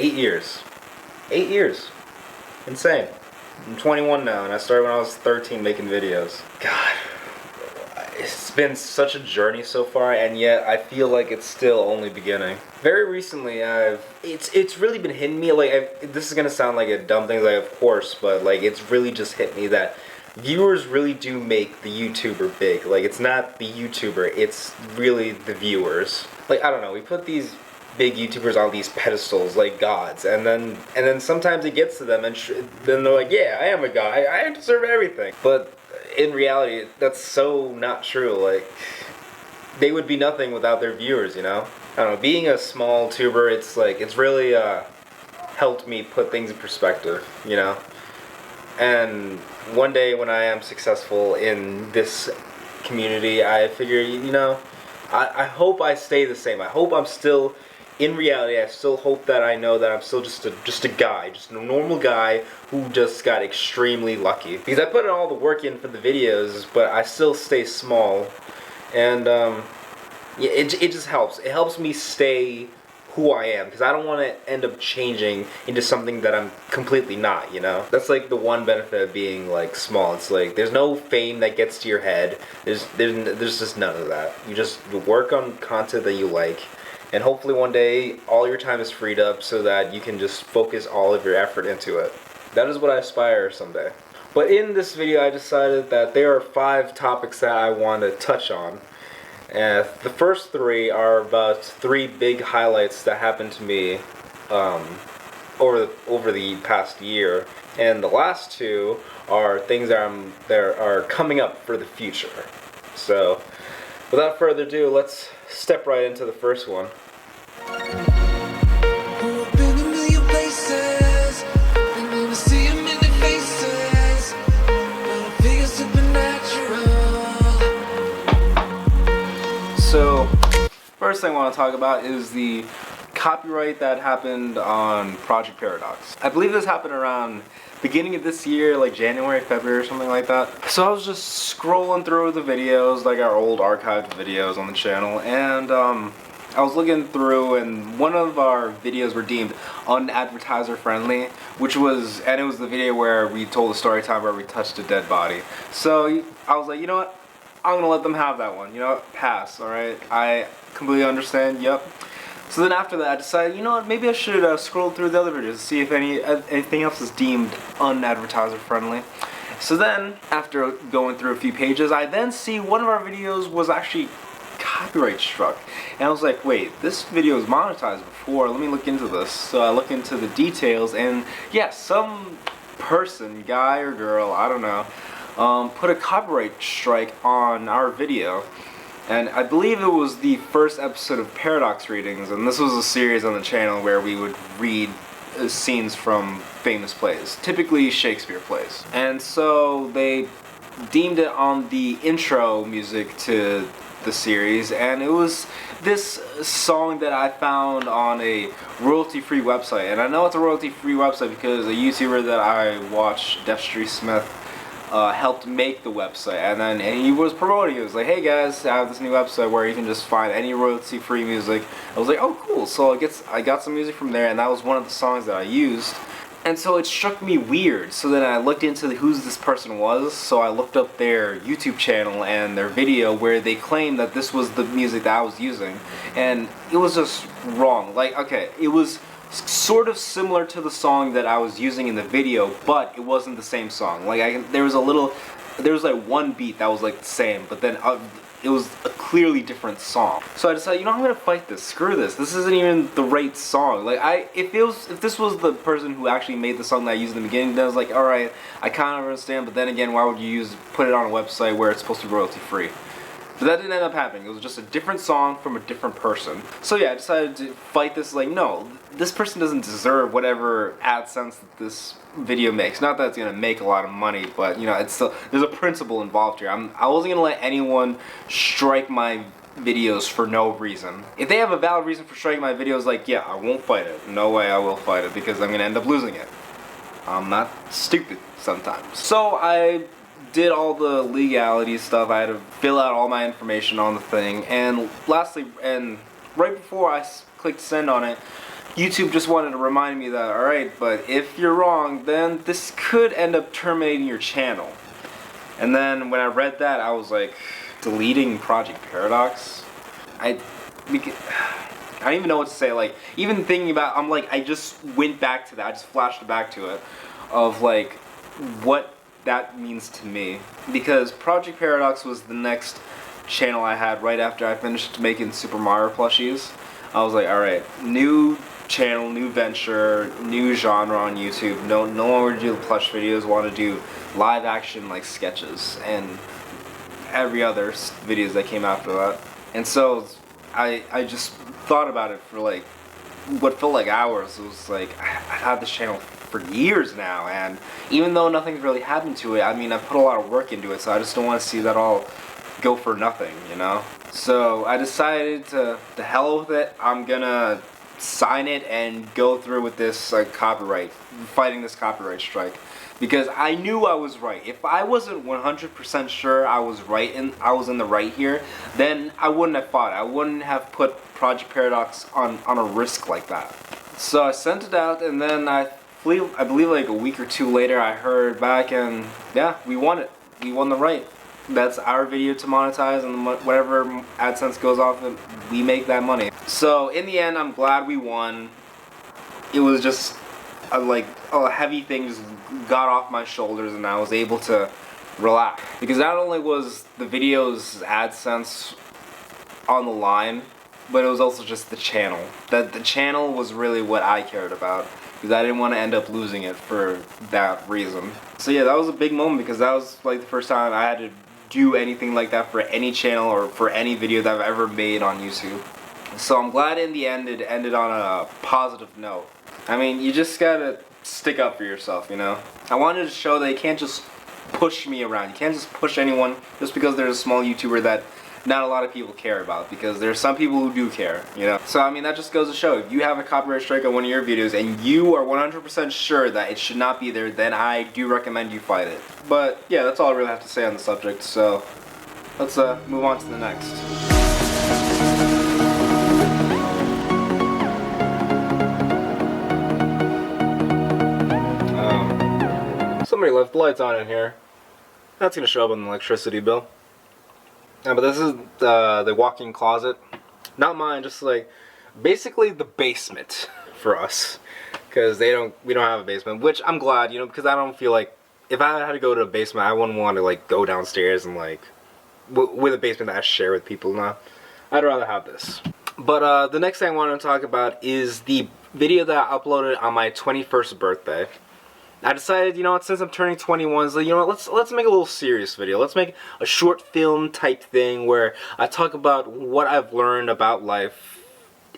8 years. 8 years. Insane. I'm 21 now, and I started when I was 13 making videos. God, it's been such a journey so far, and yet I feel like it's still only beginning. Very recently, it's really been hitting me. Like, this is gonna sound like a dumb thing, like, of course, but like, it's really just hit me that viewers really do make the YouTuber big. Like, it's not the YouTuber, it's really the viewers. Like, I don't know, we put these big YouTubers on these pedestals like gods, and then sometimes it gets to them, and then they're like, yeah, I am a god, I deserve everything. But in reality, that's so not true. Like, they would be nothing without their viewers, you know? I don't know, being a small tuber, it's like, it's really helped me put things in perspective, you know? And one day when I am successful in this community, I figure, you know, I hope I stay the same. I hope I'm still, in reality, I still hope that I know that I'm still just a guy, just a normal guy who just got extremely lucky. Because I put all the work in for the videos, but I still stay small. And yeah, it just helps. It helps me stay who I am, because I don't want to end up changing into something that I'm completely not, you know? That's like the one benefit of being like small. It's like there's no fame that gets to your head. There's just none of that. You work on content that you like, and hopefully one day all your time is freed up so that you can just focus all of your effort into it. That is what I aspire someday. But in this video I decided that there are 5 topics that I want to touch on. And the first 3 are about 3 big highlights that happened to me over the past year, and the last 2 are things that are coming up for the future. So, without further ado, let's step right into the first one. So, first thing I want to talk about is the copyright that happened on Project Paradox. I believe this happened around beginning of this year, like January, February, or something like that. So I was just scrolling through the videos, like our old archived videos on the channel, and I was looking through, and one of our videos were deemed unadvertiser friendly, it was the video where we told a story time where we touched a dead body. So I was like, you know what? I'm gonna let them have that one, you know, pass, alright? I completely understand, yep. So then after that, I decided, you know what, maybe I should scroll through the other videos to see if anything else is deemed unadvertiser friendly. So then, after going through a few pages, I then see one of our videos was actually copyright struck. And I was like, wait, this video was monetized before, let me look into this. So I look into the details, and yeah, some person, guy or girl, I don't know, put a copyright strike on our video, and I believe it was the first episode of Paradox Readings, and this was a series on the channel where we would read scenes from famous plays, typically Shakespeare plays. And so they deemed it on the intro music to the series, and it was this song that I found on a royalty-free website. And I know it's a royalty-free website because a YouTuber that I watch, Def Street Smith, helped make the website, and he was promoting it. He was like, hey guys, I have this new website where you can just find any royalty-free music. I was like, oh cool, so I got some music from there, and that was one of the songs that I used. And so it struck me weird, so then I looked into who this person was, so I looked up their YouTube channel and their video where they claimed that this was the music that I was using, and it was just wrong. Like, okay, it was sort of similar to the song that I was using in the video, but it wasn't the same song. Like, there was like one beat that was like the same, but then it was a clearly different song. So I decided, you know, I'm gonna fight this. Screw this. This isn't even the right song. Like, if this was the person who actually made the song that I used in the beginning, then I was like, all right, I kind of understand. But then again, why would you put it on a website where it's supposed to be royalty free? But that didn't end up happening. It was just a different song from a different person. So yeah, I decided to fight this. Like, no, this person doesn't deserve whatever AdSense that this video makes. Not that it's gonna make a lot of money, but you know, it's still, there's a principle involved here. I wasn't gonna let anyone strike my videos for no reason. If they have a valid reason for striking my videos, like, yeah, I won't fight it. No way I will fight it, because I'm gonna end up losing it. I'm not stupid sometimes. So I did all the legality stuff. I had to fill out all my information on the thing, and lastly, and right before I clicked send on it, YouTube just wanted to remind me that, alright, but if you're wrong, then this could end up terminating your channel. And then when I read that, I was like, deleting Project Paradox? I don't even know what to say. Like, even thinking about, I'm like, I just went back to that. I just flashed back to it of like what that means to me, because Project Paradox was the next channel I had right after I finished making Super Mario plushies. I was like, all right, new channel, new venture, new genre on YouTube. No longer do the plush videos. Want to do live action like sketches and every other videos that came after that. And so I just thought about it for like what felt like hours. It was like I've had this channel for years now, and even though nothing's really happened to it, I mean, I've put a lot of work into it, so I just don't want to see that all go for nothing, you know? So I decided to hell with it. I'm gonna sign it and go through with this fighting this copyright strike, because I knew I was right. If I wasn't 100% sure I was right and I was in the right here, then I wouldn't have fought. I wouldn't have put Project Paradox on a risk like that. So I sent it out, and then I believe like a week or two later I heard back, and yeah, we won it. We won the right. That's our video to monetize, and whatever AdSense goes off it, we make that money. So in the end, I'm glad we won. It was just a heavy thing just got off my shoulders, and I was able to relax. Because not only was the video's AdSense on the line, but it was also just the channel. That the channel was really what I cared about, because I didn't want to end up losing it for that reason. So yeah, that was a big moment, because that was like the first time I had to do anything like that for any channel or for any video that I've ever made on YouTube. So I'm glad in the end it ended on a positive note. I mean, you just gotta stick up for yourself, you know? I wanted to show that you can't just push me around. You can't just push anyone just because there's a small YouTuber that not a lot of people care about, because there's some people who do care, you know? So I mean, that just goes to show, if you have a copyright strike on one of your videos and you are 100% sure that it should not be there, then I do recommend you fight it. But yeah, that's all I really have to say on the subject, so let's move on to the next. Somebody left the lights on in here. That's gonna show up on the electricity bill. Yeah, but this is the walk-in closet. Not mine, just like basically the basement for us, because we don't have a basement, which I'm glad, you know, because I don't feel like if I had to go to a basement, I wouldn't want to like go downstairs and like with a basement that I share with people. Nah, I'd rather have this. But the next thing I want to talk about is the video that I uploaded on my 21st birthday. I decided, you know what, since I'm turning 21, so you know what, let's make a little serious video. Let's make a short film type thing where I talk about what I've learned about life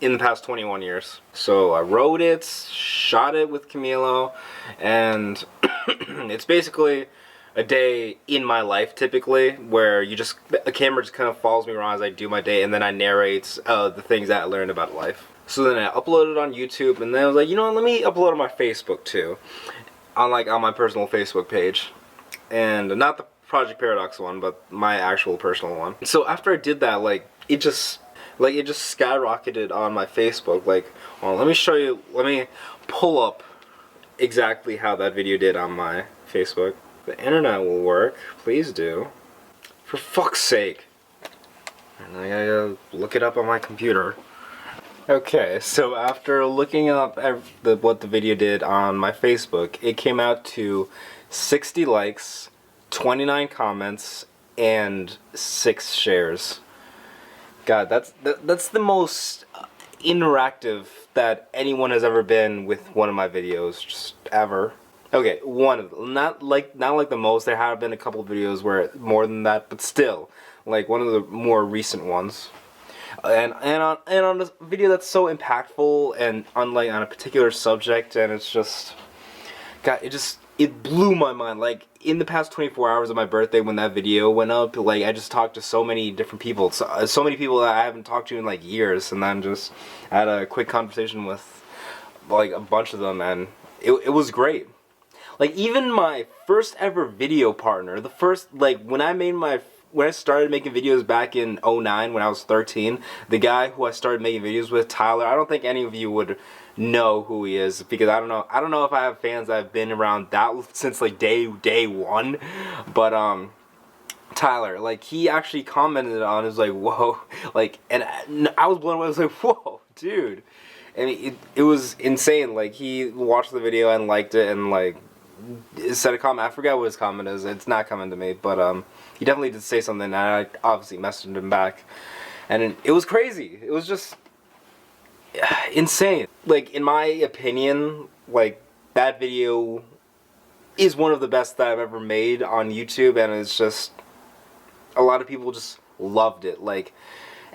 in the past 21 years. So I wrote it, shot it with Camilo, and it's basically a day in my life typically, where a camera just kind of follows me around as I do my day, and then I narrate the things that I learned about life. So then I uploaded it on YouTube, and then I was like, you know what, let me upload it on my Facebook too. On my personal Facebook page, and not the Project Paradox one, but my actual personal one. So after I did that, it just skyrocketed on my Facebook. Well, let me show you. Let me pull up exactly how that video did on my Facebook. The internet will work. Please do. For fuck's sake. And I gotta look it up on my computer. Okay, so after looking up what the video did on my Facebook, it came out to 60 likes, 29 comments, and 6 shares. God, that's the most interactive that anyone has ever been with one of my videos, just ever. Okay, one of them. Not like the most. There have been a couple videos where more than that, but still, like one of the more recent ones. And on a video that's so impactful and on a particular subject, and it's just, God, it blew my mind. Like in the past 24 hours of my birthday, when that video went up, like I just talked to so many different people, so many people that I haven't talked to in like years, and then just had a quick conversation with like a bunch of them, and it was great. Like even my first ever video partner, when I made my when I started making videos back in '09 when I was 13, the guy who I started making videos with, Tyler, I don't think any of you would know who he is, because I don't know if I have fans that have been around that since like day one, but Tyler, like, he actually commented on it, was like, whoa, like, and I was blown away. I was like, whoa, dude. And it was insane. Like, he watched the video and liked it and like said a comment. I forgot what his comment is. It's not coming to me, but he definitely did say something, and I obviously messaged him back, and it was crazy. It was just insane. Like, in my opinion, like, that video is one of the best that I've ever made on YouTube, and it's just, a lot of people just loved it. Like,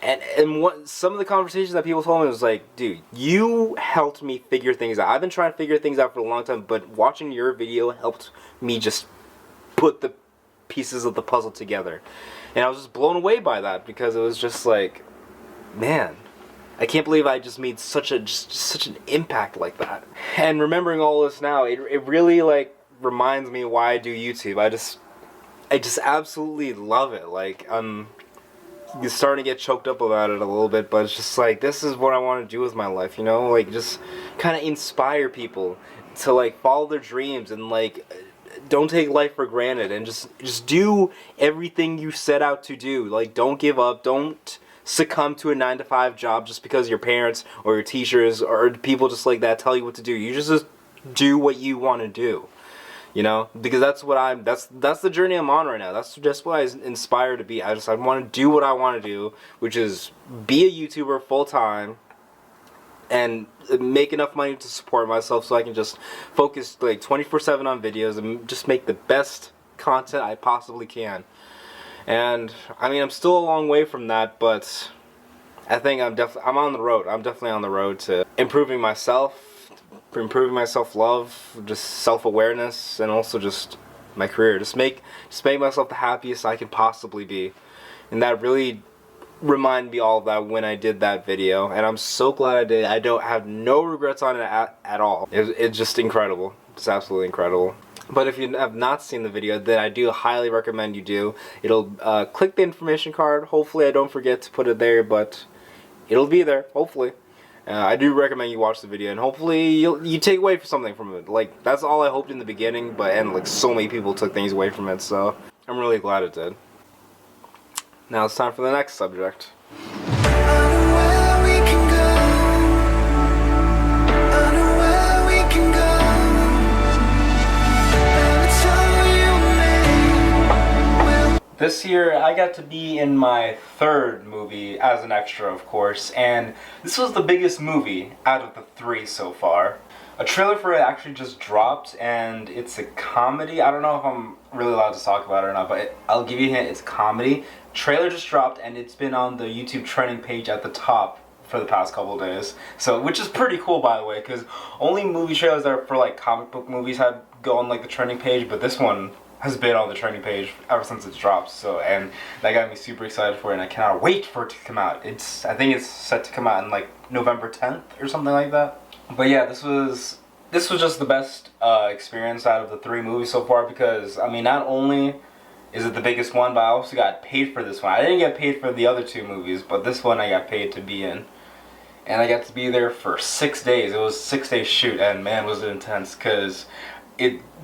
and what some of the conversations that people told me was like, dude, you helped me figure things out. I've been trying to figure things out for a long time, but watching your video helped me just put the pieces of the puzzle together. And I was just blown away by that, because it was just like, man, I can't believe I just made such an impact like that. And remembering all this now, it really like reminds me why I do YouTube. I just absolutely love it. Like, you're starting to get choked up about it a little bit, but it's just like, this is what I want to do with my life, you know? Like, just kind of inspire people to like follow their dreams, and like, don't take life for granted, and just do everything you set out to do. Like, don't give up, don't succumb to a 9-to-5 job just because your parents or your teachers or people just like that tell you what to do. You just do what you want to do. You know, because that's the journey I'm on right now. That's just what I inspire to be. I want to do what I want to do, which is be a YouTuber full time and make enough money to support myself so I can just focus like 24/7 on videos and just make the best content I possibly can. And I mean, I'm still a long way from that, but I think I'm on the road. I'm definitely on the road to improving myself, improving my self-love, just self-awareness, and also just my career. Just make myself the happiest I can possibly be. And that really reminded me all of that when I did that video, and I'm so glad I did. I don't have no regrets on it at all. It's just incredible. It's absolutely incredible. But if you have not seen the video, then I do highly recommend you do. It'll click the information card. Hopefully I don't forget to put it there, but it'll be there, hopefully. I do recommend you watch the video, and hopefully you take away something from it. Like, that's all I hoped in the beginning, and like so many people took things away from it, so I'm really glad it did. Now it's time for the next subject. This year, I got to be in my third movie as an extra, of course, and this was the biggest movie out of the 3 so far. A trailer for it actually just dropped, and it's a comedy. I don't know if I'm really allowed to talk about it or not, but I'll give you a hint, it's a comedy. Trailer just dropped, and it's been on the YouTube trending page at the top for the past couple days. So, which is pretty cool, by the way, because only movie trailers that are for like comic book movies go on like the trending page, but this one has been on the trending page ever since it's dropped. So, and that got me super excited for it, and I cannot wait for it to come out. I think it's set to come out in like November 10th or something like that. But yeah, this was just the best experience out of the 3 movies so far, because I mean, not only is it the biggest one, but I also got paid for this one. I didn't get paid for the other 2 movies, but this one I got paid to be in. And I got to be there for 6 days. It was a 6-day shoot, and man, was it intense, because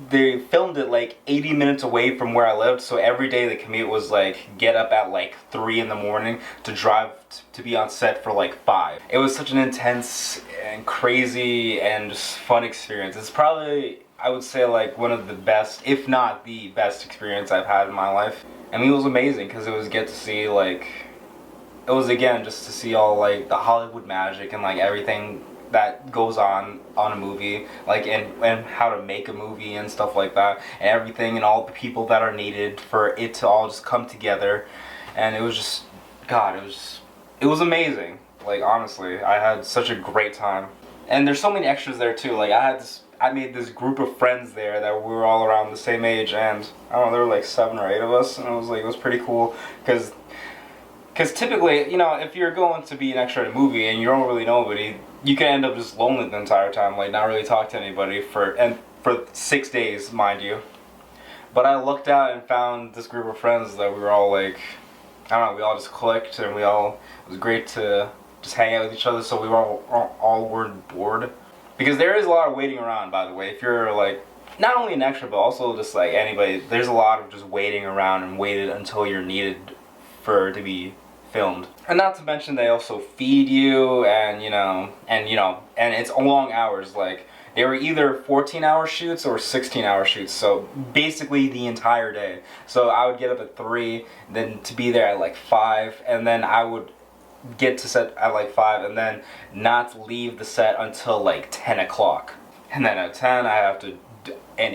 they filmed it like 80 minutes away from where I lived, so every day the commute was like get up at like 3 in the morning to drive to be on set for like 5. It was such an intense and crazy and just fun experience. It's probably, I would say, like one of the best, if not the best experience I've had in my life. I mean, it was amazing because it was get to see like, it was again just to see all like the Hollywood magic and like everything that goes on a movie, like and how to make a movie and stuff like that, and everything and all the people that are needed for it to all just come together. And it was just, God, it was amazing. Like, honestly, I had such a great time. And there's so many extras there too. Like, I made this group of friends there that we were all around the same age, and I don't know, there were like 7 or 8 of us, and it was pretty cool, because typically, you know, if you're going to be an extra in a movie and you don't really know anybody, you can end up just lonely the entire time, like not really talk to anybody for 6 days, mind you. But I looked out and found this group of friends that we were all like, I don't know, we all just clicked, and it was great to just hang out with each other, so we were all weren't bored. Because there is a lot of waiting around, by the way. If you're like, not only an extra, but also just like anybody, there's a lot of just waiting around and waited until you're needed to be filmed. And not to mention they also feed you, and and it's long hours. Like, they were either 14-hour shoots or 16-hour shoots, so basically the entire day. So I would get up at 3, then to be there at like 5, and then I would get to set at like 5, and then not leave the set until like 10 o'clock. And then at 10 I have to an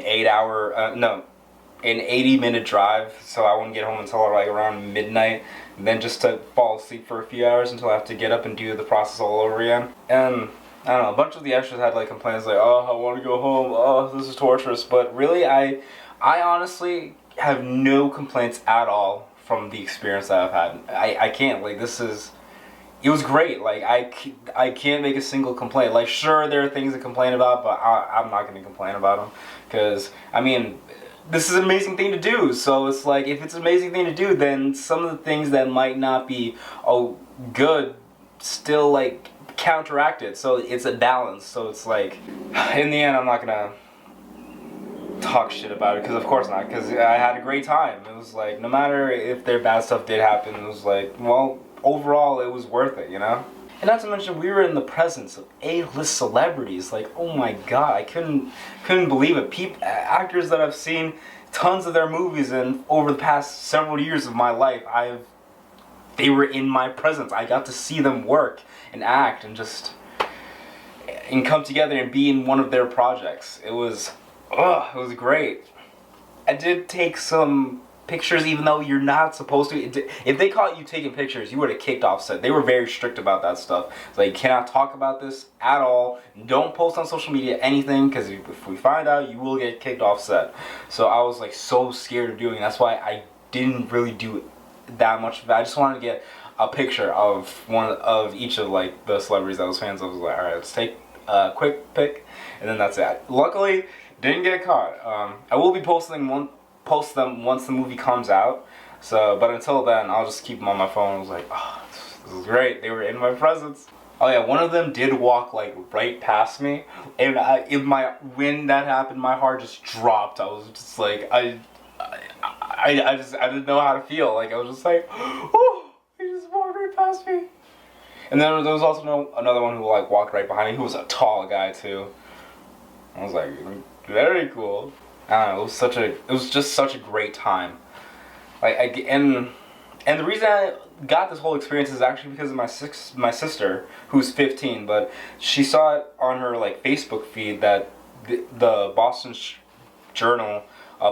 80-minute drive, so I wouldn't get home until like around midnight, and then just to fall asleep for a few hours until I have to get up and do the process all over again. And I don't know, a bunch of the extras had like complaints like, oh, I want to go home, oh, this is torturous. But really, I honestly have no complaints at all from the experience that I've had. I can't, like, it was great. Like, I can't make a single complaint. Like, sure, there are things to complain about, but I'm not going to complain about them. Because, I mean, this is an amazing thing to do. So it's like, if it's an amazing thing to do, then some of the things that might not be, good, still, like, counteract it. So it's a balance. So it's like, in the end, I'm not going to talk shit about it, because of course not, because I had a great time. It was like, no matter if their bad stuff did happen, it was like, well, overall it was worth it, you know? And not to mention, we were in the presence of A-list celebrities. Like, oh my god, I couldn't believe it. Actors that I've seen tons of their movies in over the past several years of my life, they were in my presence. I got to see them work and act and come together and be in one of their projects. It was great. I did take some pictures, even though you're not supposed to. If they caught you taking pictures, you would have kicked off set. They were very strict about that stuff. It's like, you cannot talk about this at all. Don't post on social media anything, because if we find out, you will get kicked off set. So I was like so scared of doing it. That's why I didn't really do that much of it. I just wanted to get a picture of one of each of like the celebrities I was fans of. I was like, alright, let's take a quick pic, and then that's it. Luckily, didn't get caught. I will be post them once the movie comes out. So, but until then, I'll just keep them on my phone. I was like, oh, this is great. They were in my presence. Oh yeah, one of them did walk like right past me, and when that happened, my heart just dropped. I was just like, I didn't know how to feel. Like, I was just like, oh, he just walked right past me. And then there was also another one who like walked right behind me, who was a tall guy too. I was like, very cool. I don't know, it was just such a great time. Like, and the reason I got this whole experience is actually because of my sister, who's 15, but she saw it on her like Facebook feed that the Boston Journal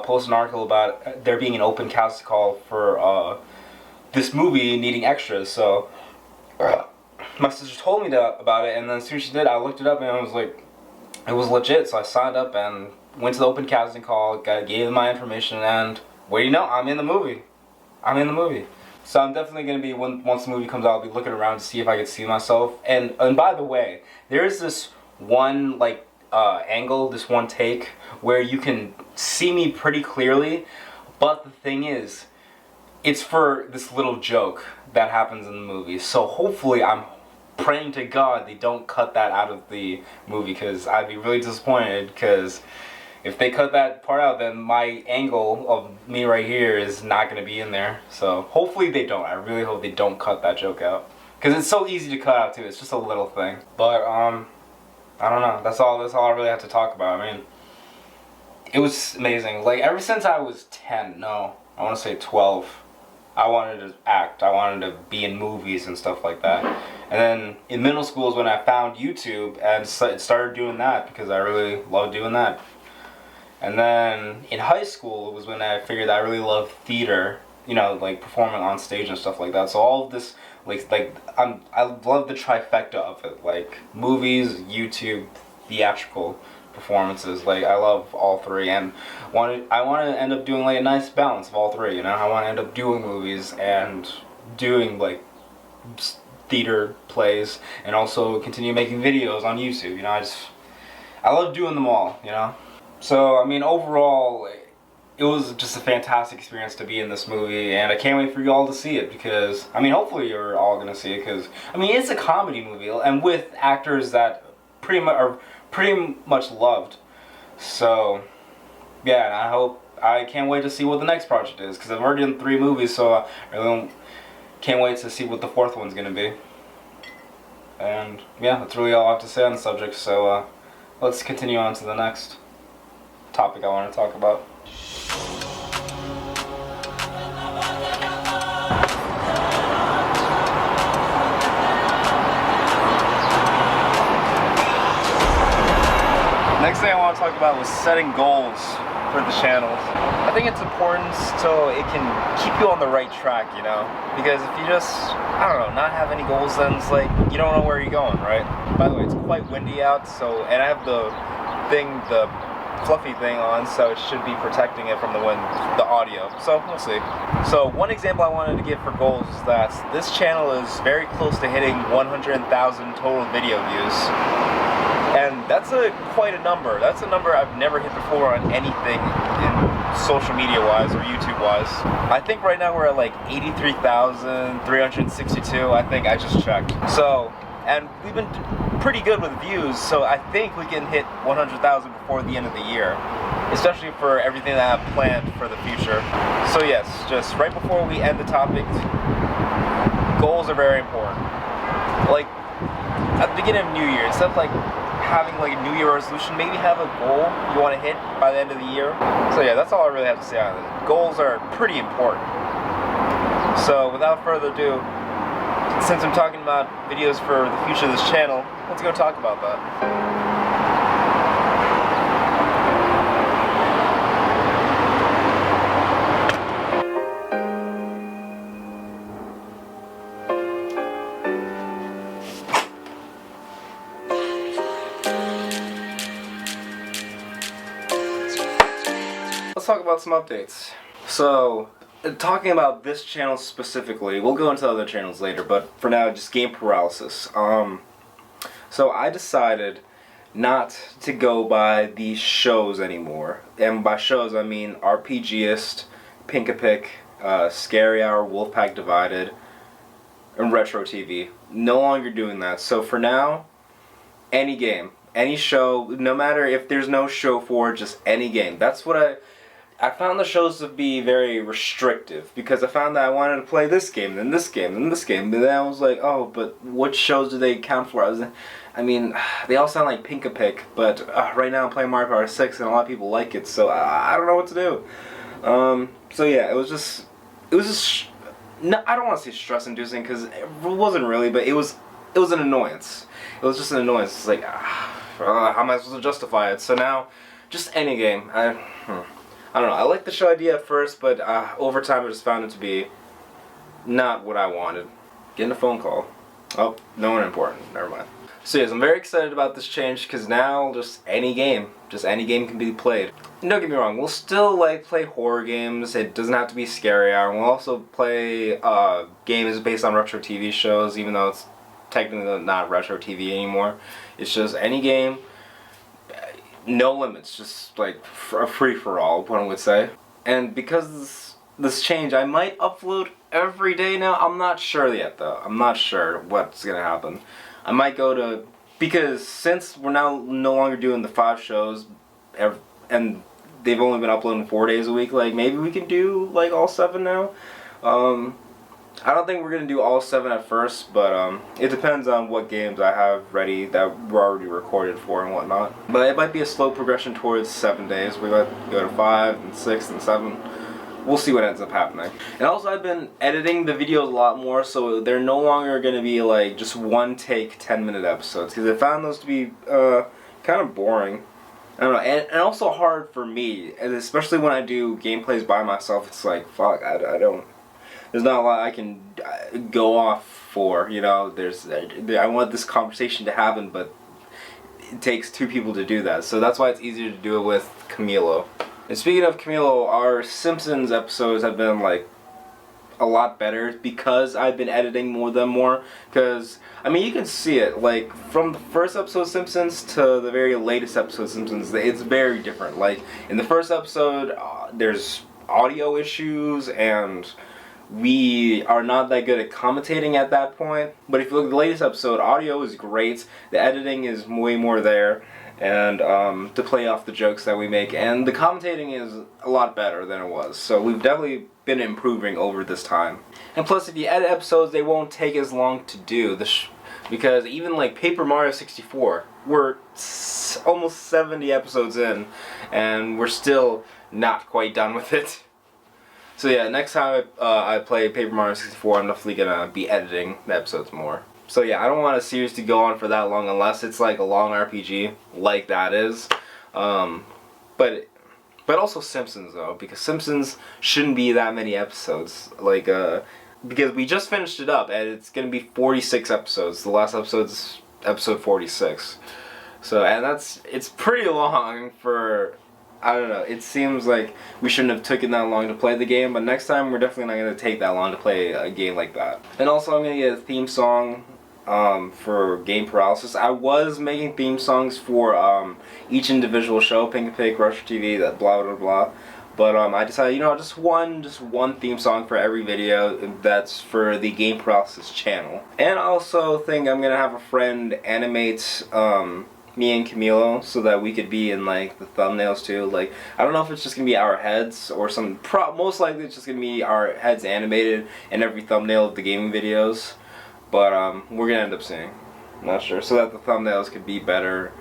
posted an article about there being an open casting call for this movie needing extras. So my sister told me about it, and then as soon as she did, I looked it up, and it was like, it was legit. So I signed up and went to the open casting call, gave them my information, and what do you know? I'm in the movie. So I'm definitely going to be, once the movie comes out, I'll be looking around to see if I can see myself. And by the way, there is this one like angle, this one take, where you can see me pretty clearly, but the thing is, it's for this little joke that happens in the movie. So hopefully, I'm praying to God they don't cut that out of the movie, because I'd be really disappointed, because if they cut that part out, then my angle of me right here is not going to be in there. So hopefully they don't. I really hope they don't cut that joke out, because it's so easy to cut out too. It's just a little thing. But I don't know. That's all I really have to talk about. I mean, it was amazing. Like, ever since I was 10, no, I want to say 12, I wanted to act. I wanted to be in movies and stuff like that. And then in middle school is when I found YouTube and started doing that, because I really loved doing that. And then in high school was when I figured that I really loved theater, like performing on stage and stuff like that. So all of this, I love the trifecta of it, like movies, YouTube, theatrical performances. Like, I love all three, and I want to end up doing like a nice balance of all three. I want to end up doing movies and doing like theater plays, and also continue making videos on YouTube. I love doing them all. So I mean, overall, it was just a fantastic experience to be in this movie, and I can't wait for you all to see it because, I mean, hopefully you're all gonna see it because, I mean, it's a comedy movie and with actors that are pretty much loved. So, yeah, and I can't wait to see what the next project is because I've already done 3 movies, so I really can't wait to see what the 4th one's gonna be. And yeah, that's really all I have to say on the subject. So let's continue on to the next topic I want to talk about. Next thing I want to talk about was setting goals for the channel. I think it's important so it can keep you on the right track, you know? Because if you just, I don't know, not have any goals, then it's like, you don't know where you're going, right? By the way, it's quite windy out, so, and I have the fluffy thing on, so it should be protecting it from the wind, the audio, so we'll see. So one example I wanted to give for goals is that this channel is very close to hitting 100,000 total video views. And that's quite a number. That's a number I've never hit before on anything in social media wise or YouTube wise. I think right now we're at like 83,362. I think I just checked. So, and we've been pretty good with views, so I think we can hit 100,000 before the end of the year, especially for everything that I have planned for the future. So yes, just right before we end the topic, goals are very important. Like at the beginning of New Year, instead of like having like a New Year resolution, maybe have a goal you want to hit by the end of the year. So yeah, that's all I really have to say on it. Goals are pretty important. So without further ado, since I'm talking about videos for the future of this channel, let's go talk about that. Let's talk about some updates. So, talking about this channel specifically, we'll go into other channels later, but for now, just game paralysis. So I decided not to go by these shows anymore. And by shows, I mean RPGist, Pink-a-Pick, Scary Hour, Wolfpack Divided, and Retro TV. No longer doing that. So for now, any game, any show, no matter if there's no show for it, just any game. That's what I found the shows to be very restrictive because I found that I wanted to play this game, then this game, then this game. But then I was like, oh, but what shows do they count for? I mean, they all sound like Pink-a-Pick, but right now I'm playing Mario Kart 6 and a lot of people like it, so I don't know what to do. So yeah, it was just, no, I don't want to say stress-inducing because it wasn't really, but it was an annoyance. It was just an annoyance. It's like, how am I supposed to justify it? So now, just any game. I don't know, I liked the show idea at first, but over time I just found it to be not what I wanted. Getting a phone call. Oh, no one important. Never mind. So yes, I'm very excited about this change because now just any game can be played. And don't get me wrong, we'll still like play horror games. It doesn't have to be Scary Hour. We'll also play games based on retro TV shows, even though it's technically not retro TV anymore. It's just any game. No limits, just like a free-for-all, one would say. And because this change, I might upload every day now. I'm not sure yet, though. I'm not sure what's gonna happen. I might go to, because since we're now no longer doing the 5 shows, and they've only been uploading 4 days a week, like maybe we can do like all 7 now. I don't think we're going to do all 7 at first, but it depends on what games I have ready that we're already recorded for and whatnot. But it might be a slow progression towards 7 days. We might go to 5 and 6 and 7. We'll see what ends up happening. And also I've been editing the videos a lot more, so they're no longer going to be like just one take 10-minute episodes, because I found those to be kind of boring. I don't know, and also hard for me, and especially when I do gameplays by myself. It's like, fuck, I don't. There's not a lot I can go off for, you know. I want this conversation to happen, but it takes 2 people to do that. So that's why it's easier to do it with Camilo. And speaking of Camilo, our Simpsons episodes have been like a lot better because I've been editing them more. Because, I mean, you can see it, like, from the first episode of Simpsons to the very latest episode of Simpsons, it's very different. Like, in the first episode, there's audio issues, and we are not that good at commentating at that point. But if you look at the latest episode, audio is great, the editing is way more there, and to play off the jokes that we make, and the commentating is a lot better than it was. So we've definitely been improving over this time. And plus, if you edit episodes, they won't take as long to do. Because even like Paper Mario 64, we're almost 70 episodes in, and we're still not quite done with it. So yeah, next time I play Paper Mario 64, I'm definitely gonna be editing the episodes more. So yeah, I don't want a series to go on for that long unless it's like a long RPG, like that is. But also Simpsons though, because Simpsons shouldn't be that many episodes. Like because we just finished it up, and it's gonna be 46 episodes. The last episode's episode 46. So, and it's pretty long for, I don't know, it seems like we shouldn't have taken that long to play the game, but next time we're definitely not going to take that long to play a game like that. And also I'm going to get a theme song for Game Paralysis. I was making theme songs for each individual show, Pink and Pig, Rusher TV, that blah blah blah. But I decided, you know, just one theme song for every video that's for the Game Paralysis channel. And I also think I'm going to have a friend animate me and Camilo, so that we could be in like the thumbnails too. Like, I don't know if it's just gonna be our heads or some. Most likely it's just gonna be our heads animated in every thumbnail of the gaming videos. But we're gonna end up seeing. I'm not sure, so that the thumbnails could be better.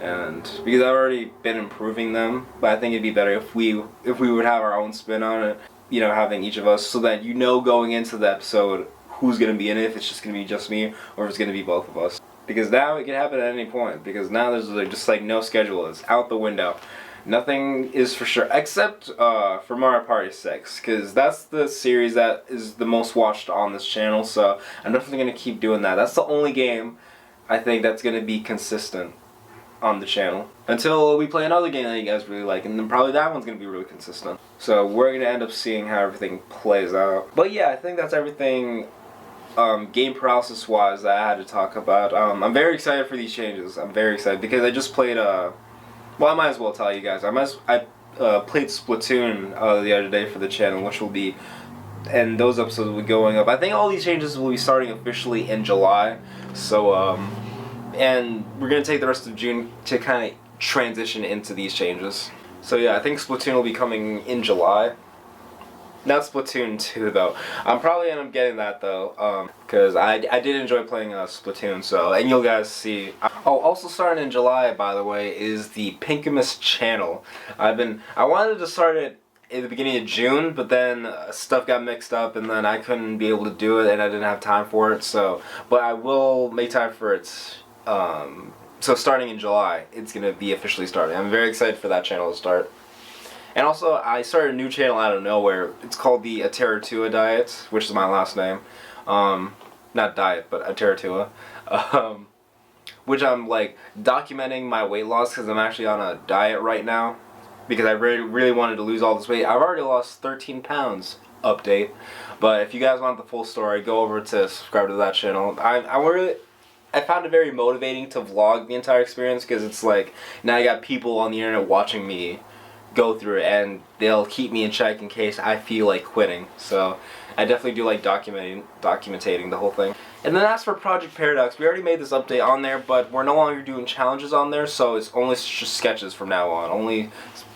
And because I've already been improving them, but I think it'd be better if we would have our own spin on it. You know, having each of us, so that you know going into the episode who's gonna be in it. If it's just gonna be just me, or if it's gonna be both of us. Because now it can happen at any point. Because now there's just like no schedule. It's out the window. Nothing is for sure, except for Mario Party 6. Because that's the series that is the most watched on this channel. So I'm definitely going to keep doing that. That's the only game I think that's going to be consistent on the channel. Until we play another game that you guys really like. And then probably that one's going to be really consistent. So we're going to end up seeing how everything plays out. But yeah, I think that's everything game paralysis wise that I had to talk about. I'm very excited for these changes. I'm very excited because I just played well, I might as well tell you guys. I played Splatoon the other day for the channel, which will be, and those episodes will be going up. I think all these changes will be starting officially in July. So and we're gonna take the rest of June to kind of transition into these changes. So yeah, I think Splatoon will be coming in July. Not Splatoon 2 though. I'm probably end up getting that though, because I did enjoy playing Splatoon. So, and you'll guys see. Oh, also starting in July, by the way, is the Pinkamus channel. I wanted to start it in the beginning of June, but then stuff got mixed up, and then I couldn't be able to do it, and I didn't have time for it. So, but I will make time for it. So starting in July, it's gonna be officially starting. I'm very excited for that channel to start. And also, I started a new channel out of nowhere. It's called the Ateratua Diet, which is my last name. Not diet, but Ateratua. Which I'm like documenting my weight loss because I'm actually on a diet right now. Because I really wanted to lose all this weight. I've already lost 13 pounds. Update. But if you guys want the full story, go over to subscribe to that channel. I found it very motivating to vlog the entire experience because it's like now I got people on the internet watching me go through it, and they'll keep me in check in case I feel like quitting. So I definitely do like documenting the whole thing. And then as for Project Paradox, we already made this update on there, but we're no longer doing challenges on there, so it's only just sketches from now on.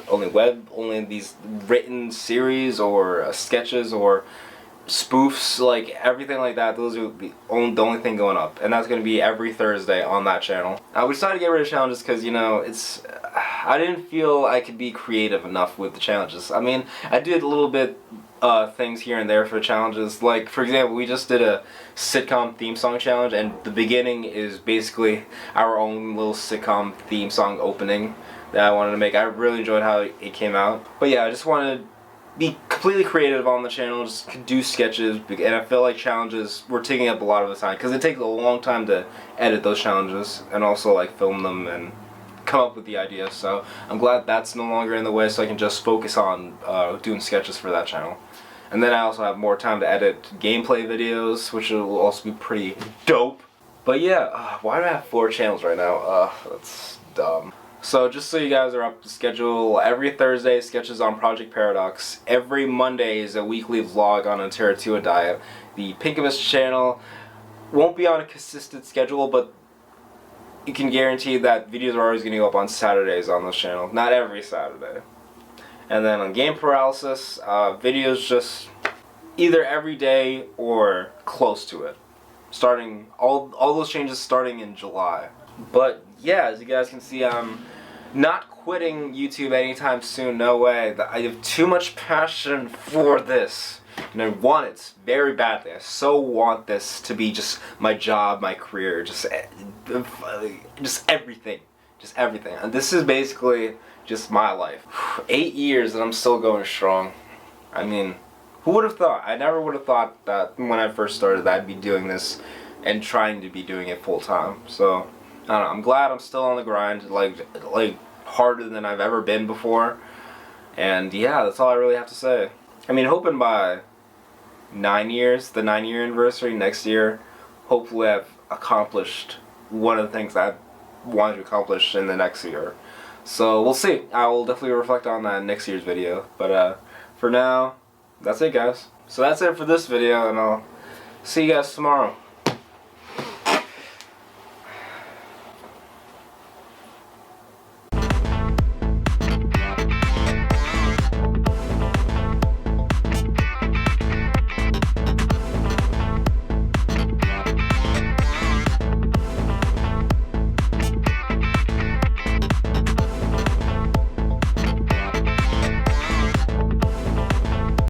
Only these written series or sketches or spoofs, like everything like that. Those are the only thing going up, and that's going to be every Thursday on that channel. We decided to get rid of challenges because, you know, I didn't feel I could be creative enough with the challenges. I mean, I did a little bit things here and there for challenges. Like, for example, we just did a sitcom theme song challenge, and the beginning is basically our own little sitcom theme song opening that I wanted to make. I really enjoyed how it came out. But yeah, I just wanted to be completely creative on the channel, just do sketches, and I feel like challenges were taking up a lot of the time because it takes a long time to edit those challenges and also like film them and come up with the ideas. So I'm glad that's no longer in the way, so I can just focus on doing sketches for that channel. And then I also have more time to edit gameplay videos, which will also be pretty dope. But yeah, why do I have 4 channels right now? That's dumb. So just so you guys are up to schedule, every Thursday sketches on Project Paradox. Every Monday is a weekly vlog on a Teratua diet. The Pinkabus channel won't be on a consistent schedule, but you can guarantee that videos are always going to go up on Saturdays on this channel. Not every Saturday. And then on Game Paralysis, videos just either every day or close to it. Starting, all those changes starting in July. But yeah, as you guys can see, I'm not quitting YouTube anytime soon, no way. I have too much passion for this. And I want it very badly. I so want this to be just my job, my career, just everything. Just everything. And this is basically just my life. 8 years and I'm still going strong. I mean, who would have thought? I never would have thought that when I first started that I'd be doing this and trying to be doing it full time. So, I don't know, I'm glad I'm still on the grind, like harder than I've ever been before. And yeah, that's all I really have to say. I mean, hoping by 9 years, the 9-year anniversary next year, hopefully I've accomplished one of the things I wanted to accomplish in the next year. So we'll see. I will definitely reflect on that in next year's video. But for now, that's it, guys. So that's it for this video, and I'll see you guys tomorrow.